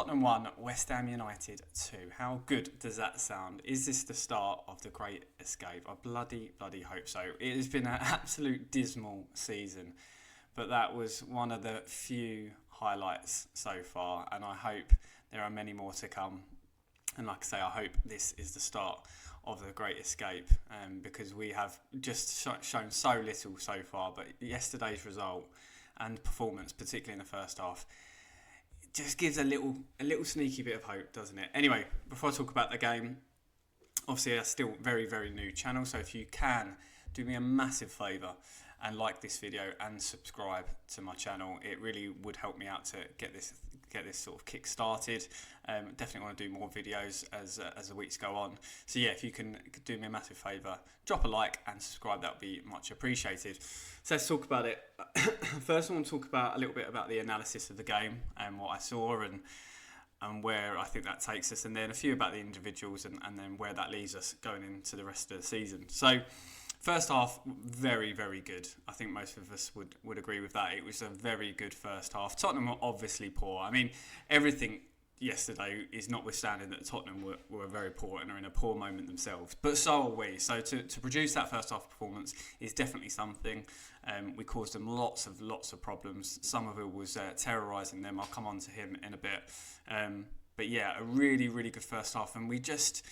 Tottenham 1, West Ham United 2. How good does that sound? Is this the start of the great escape? I bloody hope so. It has been an absolute dismal season, but that was one of the few highlights so far, and I hope there are many more to come. And like I say, I hope this is the start of the great escape, because we have just shown so little so far. But yesterday's result and performance, particularly in the first half, just gives a little sneaky bit of hope, doesn't it? Anyway, before I talk about the game, obviously it's still very new channel, so if you can do me a massive favour and like this video and subscribe to my channel, it really would help me out to get this sort of kick started. Definitely want to do more videos as the weeks go on. So yeah, if you can do me a massive favour, drop a like and subscribe, that would be much appreciated. So let's talk about it. First I want to talk about a little bit about the analysis of the game and what I saw and where I think that takes us, and then a few about the individuals and then where that leaves us going into the rest of the season. So first half, very good. I think most of us would agree with that. It was a very good first half. Tottenham were obviously poor. I mean, everything yesterday is notwithstanding that Tottenham were very poor and are in a poor moment themselves. But so are we. So to produce that first half performance is definitely something. We caused them lots of problems. Some of it was terrorising them. I'll come on to him in a bit. But yeah, a really good first half, and we just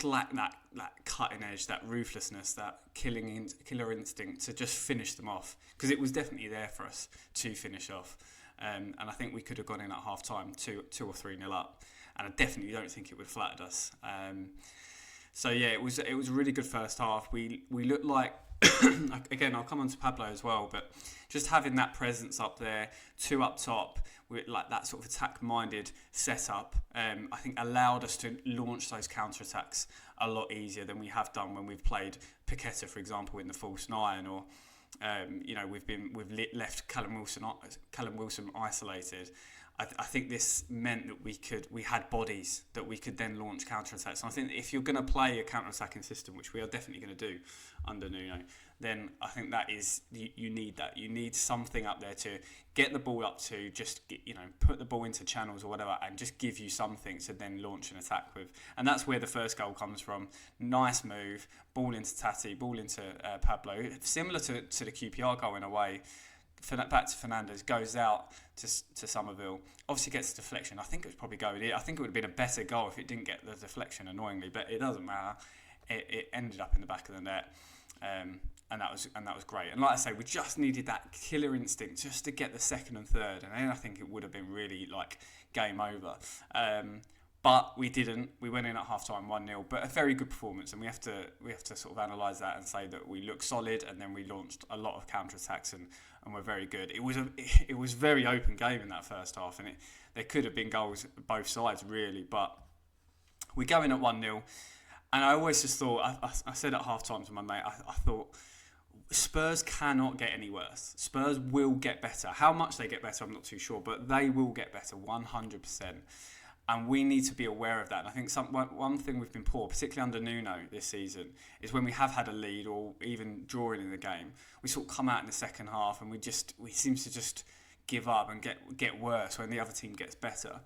lack that cutting edge, that ruthlessness, that killer instinct to just finish them off, because it was definitely there for us to finish off. And I think we could have gone in at half time 2 or 3-0 up, and I definitely don't think it would have flattered us. So yeah, it was a really good first half. We looked like, again, I'll come on to Pablo as well, but just having that presence up there, two up top, with like that sort of attack-minded setup, I think allowed us to launch those counter-attacks a lot easier than we have done when we've played Paqueta, for example, in the false nine, or we've left Callum Wilson isolated. I think this meant that we had bodies that we could then launch counter-attacks. And I think if you're going to play a counter-attacking system, which we are definitely going to do under Nuno, then I think that is, you need that. You need something up there to get the ball up to, just put the ball into channels or whatever, and just give you something to then launch an attack with. And that's where the first goal comes from. Nice move, ball into Tati, ball into Pablo, similar to the QPR goal in a way. Back to Fernandez, goes out to Somerville, obviously gets a deflection. I think it was probably going in. I think it would have been a better goal if it didn't get the deflection, annoyingly, but it doesn't matter. It ended up in the back of the net, and that was great. And like I say, we just needed that killer instinct just to get the second and third, and then I think it would have been really like game over. But we didn't. We went in at half time 1-0, but a very good performance, and we have to sort of analyse that and say that we looked solid, and then we launched a lot of counter attacks and we're very good. It was very open game in that first half, and there could have been goals both sides really, but we go in at 1-0, and I always just thought, I said at half time to my mate, I thought Spurs cannot get any worse. Spurs will get better. How much they get better, I'm not too sure, but they will get better 100%. And we need to be aware of that. And I think one thing we've been poor, particularly under Nuno this season, is when we have had a lead or even drawing in the game, we sort of come out in the second half and we seem to just give up and get worse when the other team gets better.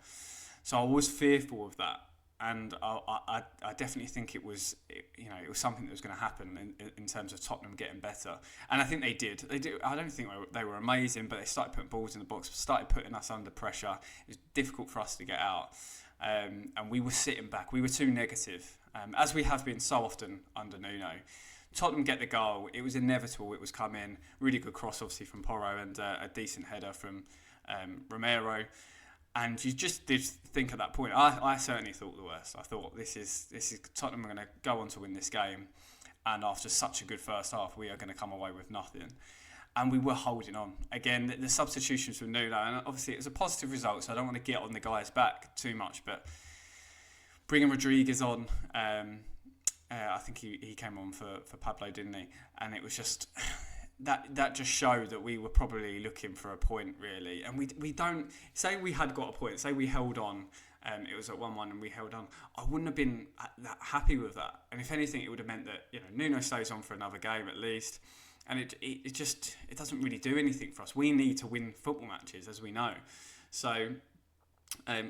So I was fearful of that, and I definitely think it was something that was going to happen in terms of Tottenham getting better, and I think they did. I don't think they were amazing, but they started putting balls in the box, started putting us under pressure. It was difficult for us to get out, and we were sitting back. We were too negative, as we have been so often under Nuno. Tottenham get the goal. It was inevitable. It was coming. Really good cross, obviously, from Porro, and a decent header from Romero. And you just did think at that point, I certainly thought the worst. I thought this is Tottenham are going to go on to win this game, and after such a good first half, we are going to come away with nothing. And we were holding on. Again, the substitutions from Nuno, and obviously it was a positive result, so I don't want to get on the guy's back too much, but bringing Rodriguez on, I think he came on for Pablo, didn't he? And it was just... That just showed that we were probably looking for a point, really. And we don't... Say we had got a point, say we held on, it was at 1-1 and we held on, I wouldn't have been that happy with that. And if anything, it would have meant that Nuno stays on for another game at least. And it doesn't really do anything for us. We need to win football matches, as we know. So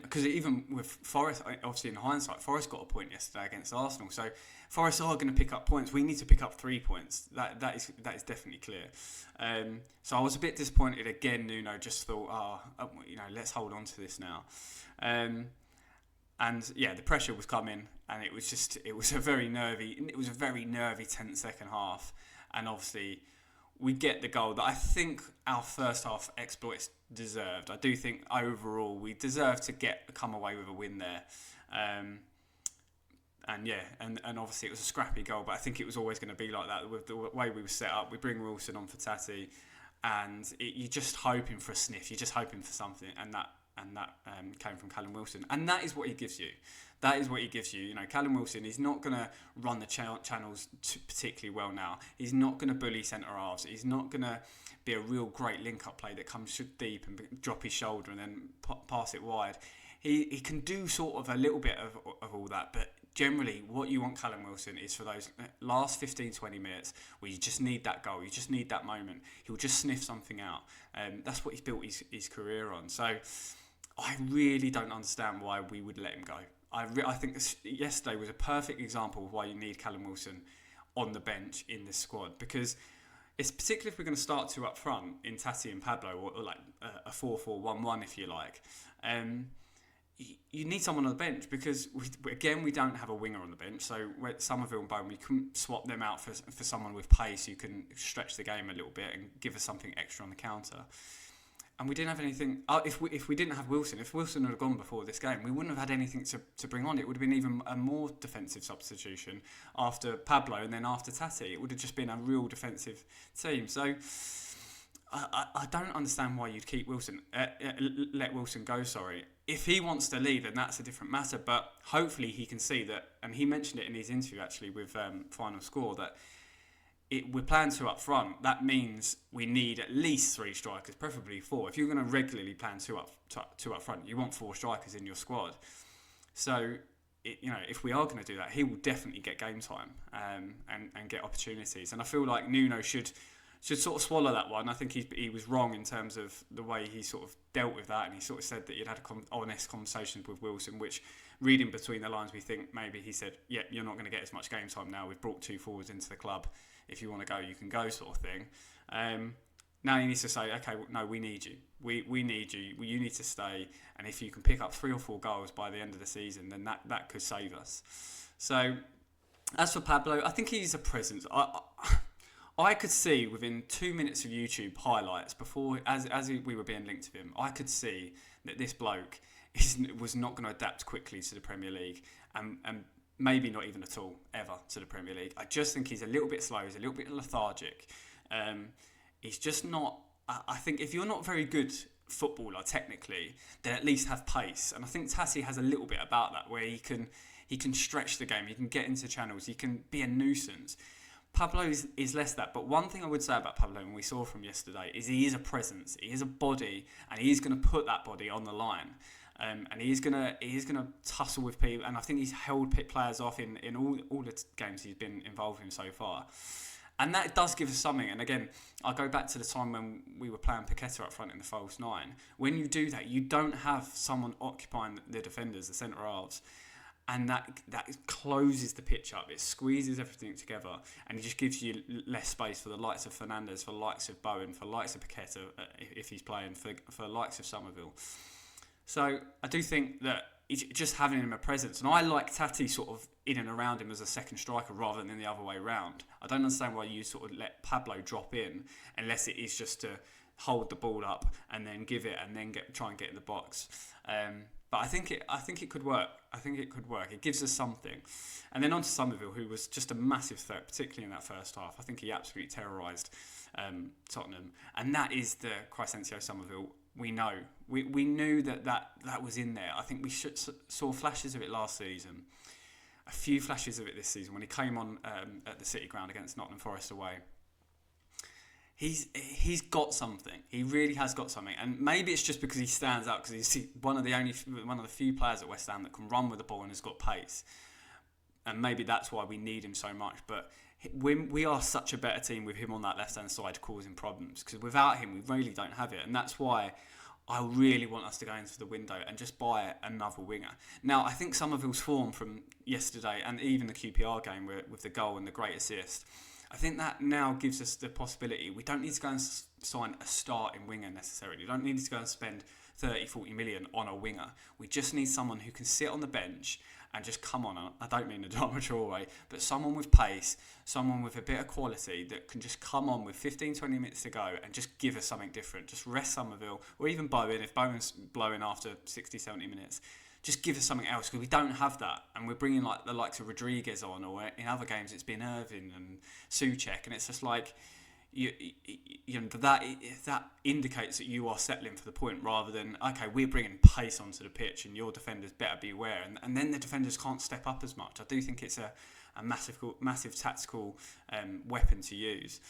Because even with Forest, obviously in hindsight, Forest got a point yesterday against Arsenal. So Forest are going to pick up points. We need to pick up 3 points. That is definitely clear. So I was a bit disappointed again. Nuno just thought, let's hold on to this now. And yeah, the pressure was coming, and it was a very nervy, tense second half. And obviously, we get the goal that I think our first half exploits deserved. I do think overall we deserved to come away with a win there. And obviously it was a scrappy goal, but I think it was always going to be like that with the way we were set up. We bring Wilson on for Tati, and you're just hoping for a sniff. You're just hoping for something, and that came from Callum Wilson, and that is what he gives you. That is what he gives you. You know, Callum Wilson, he's not going to run the channels particularly well now. He's not going to bully centre halves. He's not going to be a real great link-up play that comes deep and drop his shoulder and then pass it wide. He can do sort of a little bit of all that, but generally what you want Callum Wilson is for those last 15-20 minutes where you just need that goal, you just need that moment. He'll just sniff something out. That's what he's built his career on. So I really don't understand why we would let him go. I think yesterday was a perfect example of why you need Callum Wilson on the bench in this squad, because it's particularly if we're going to start two up front in Tati and Pablo, or like a 4-4-1-1 if you like. You need someone on the bench because we don't have a winger on the bench. So Somerville and Bone, we couldn't swap them out for someone with pace who can stretch the game a little bit and give us something extra on the counter. And we didn't have anything. If we didn't have Wilson, if Wilson had gone before this game, we wouldn't have had anything to bring on. It would have been even a more defensive substitution after Pablo and then after Tati. It would have just been a real defensive team. So I don't understand why you'd keep Wilson, let Wilson go. Sorry, if he wants to leave, then that's a different matter. But hopefully he can see that, and he mentioned it in his interview actually with Final Score, that we're playing two up front. That means we need at least 3 strikers, preferably 4. If you're going to regularly plan two up front, you want 4 strikers in your squad. So, if we are going to do that, he will definitely get game time and get opportunities. And I feel like Nuno should sort of swallow that one. I think he was wrong in terms of the way he sort of dealt with that, and he sort of said that he'd had honest conversations with Wilson, which, reading between the lines, we think maybe he said, yeah, you're not going to get as much game time now. We've brought 2 forwards into the club. If you want to go, you can go, sort of thing. Now he needs to say, okay, well, no, we need you. We need you. You need to stay. And if you can pick up 3 or 4 goals by the end of the season, then that could save us. So, as for Pablo, I think he's a presence. I could see within 2 minutes of YouTube highlights before, as we were being linked to him, I could see that this bloke was not going to adapt quickly to the Premier League, and maybe not even at all, ever, to the Premier League. I just think he's a little bit slow, he's a little bit lethargic. He's just not... I think if you're not very good footballer, technically, then at least have pace. And I think Tati has a little bit about that, where he can stretch the game, he can get into channels, he can be a nuisance. Pablo is less that. But one thing I would say about Pablo, and we saw from yesterday, is he is a presence, he is a body, and he is going to put that body on the line. And he's gonna tussle with people, and I think he's held players off in all the games he's been involved in so far, and that does give us something. And again, I go back to the time when we were playing Paqueta up front in the false 9. When you do that, you don't have someone occupying the defenders, the centre halves, and that closes the pitch up. It squeezes everything together, and it just gives you less space for the likes of Fernandes, for the likes of Bowen, for the likes of Paqueta if he's playing, for the likes of Somerville. So I do think that just having him a presence, and I like Tati sort of in and around him as a second striker rather than the other way round. I don't understand why you sort of let Pablo drop in unless it is just to hold the ball up and then give it and then try and get in the box. But I think it could work. I think it could work. It gives us something. And then on to Somerville, who was just a massive threat, particularly in that first half. I think he absolutely terrorised Tottenham, and that is the Crysencio Somerville. We know. We knew that was in there. I think we saw flashes of it last season. A few flashes of it this season when he came on at the City Ground against Nottingham Forest away. He's got something. He really has got something, and maybe it's just because he stands out because he's one of the few players at West Ham that can run with the ball and has got pace. And maybe that's why we need him so much. But we are such a better team with him on that left-hand side causing problems, because without him we really don't have it. And that's why I really want us to go into the window and just buy another winger. Now, I think Somerville's form from yesterday and even the QPR game with the goal and the great assist, I think that now gives us the possibility. We don't need to go and sign a starting winger necessarily. We don't need to go and spend 30, 40 million on a winger. We just need someone who can sit on the bench and just come on. I don't mean the Adama Traore, but someone with pace, someone with a bit of quality that can just come on with 15, 20 minutes to go and just give us something different. Just rest Somerville, or even Bowen, if Bowen's blowing after 60, 70 minutes. Just give us something else, because we don't have that. And we're bringing like the likes of Rodriguez on, or in other games it's been Irvin and Souček, and it's just like, you know, that indicates that you are settling for the point, rather than, okay, we're bringing pace onto the pitch and your defenders better beware, and then the defenders can't step up as much. I do think it's a massive tactical weapon to use.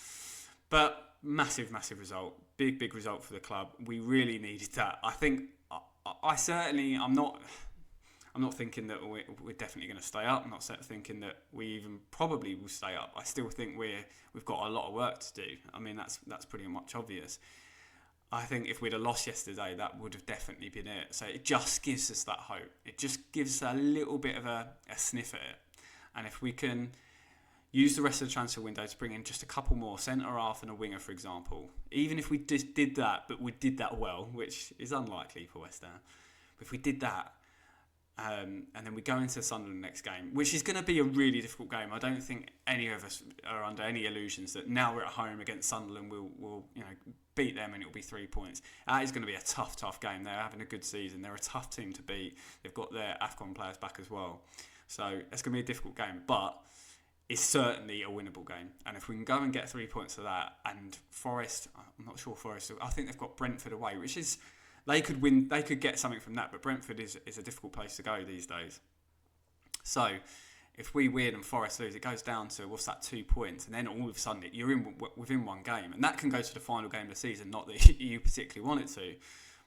But massive result, big result for the club. We really needed that. I think I certainly, I'm not thinking that we're definitely going to stay up. I'm not thinking that we even probably will stay up. I still think we've got a lot of work to do. I mean, that's pretty much obvious. I think if we'd have lost yesterday, that would have definitely been it. So it just gives us that hope. It just gives a little bit of a sniff at it. And if we can use the rest of the transfer window to bring in just a couple more, centre-half and a winger, for example. Even if we just did that, but we did that well, which is unlikely for West Ham. But if we did that, and then we go into Sunderland next game, which is going to be a really difficult game. I don't think any of us are under any illusions that now we're at home against Sunderland, we'll beat them and it'll be 3 points. That is going to be a tough game. They're having a good season. They're a tough team to beat. They've got their AFCON players back as well. So it's going to be a difficult game, but it's certainly a winnable game. And if we can go and get 3 points for that, and Forest, I'm not sure Forest, I think they've got Brentford away, which is, they could win, they could get something from that, but Brentford is a difficult place to go these days. So if we win and Forest lose, it goes down to, 2 points, and then all of a sudden you're within one game, and that can go to the final game of the season, not that you particularly want it to.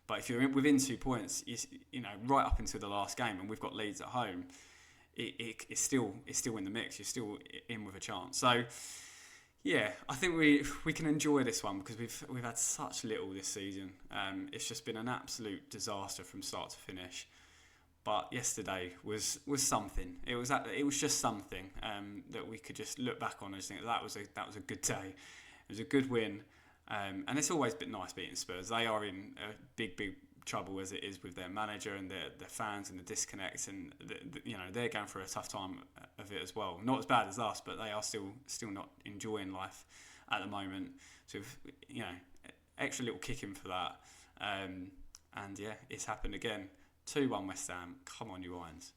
But if you're within 2 points, right up until the last game, and we've got Leeds at home, it's still in the mix. You're still in with a chance. So yeah, I think we can enjoy this one, because we've had such little this season. It's just been an absolute disaster from start to finish. But yesterday was something. It was just something that we could just look back on and just think that was a good day. It was a good win, and it's always been nice beating Spurs. They are in a big trouble as it is with their manager and their fans and the disconnects, and they're going through a tough time of it as well. Not as bad as us, but they are still not enjoying life at the moment. So extra little kick in for that, and yeah, it's happened again. 2-1 West Ham. Come on, you Irons.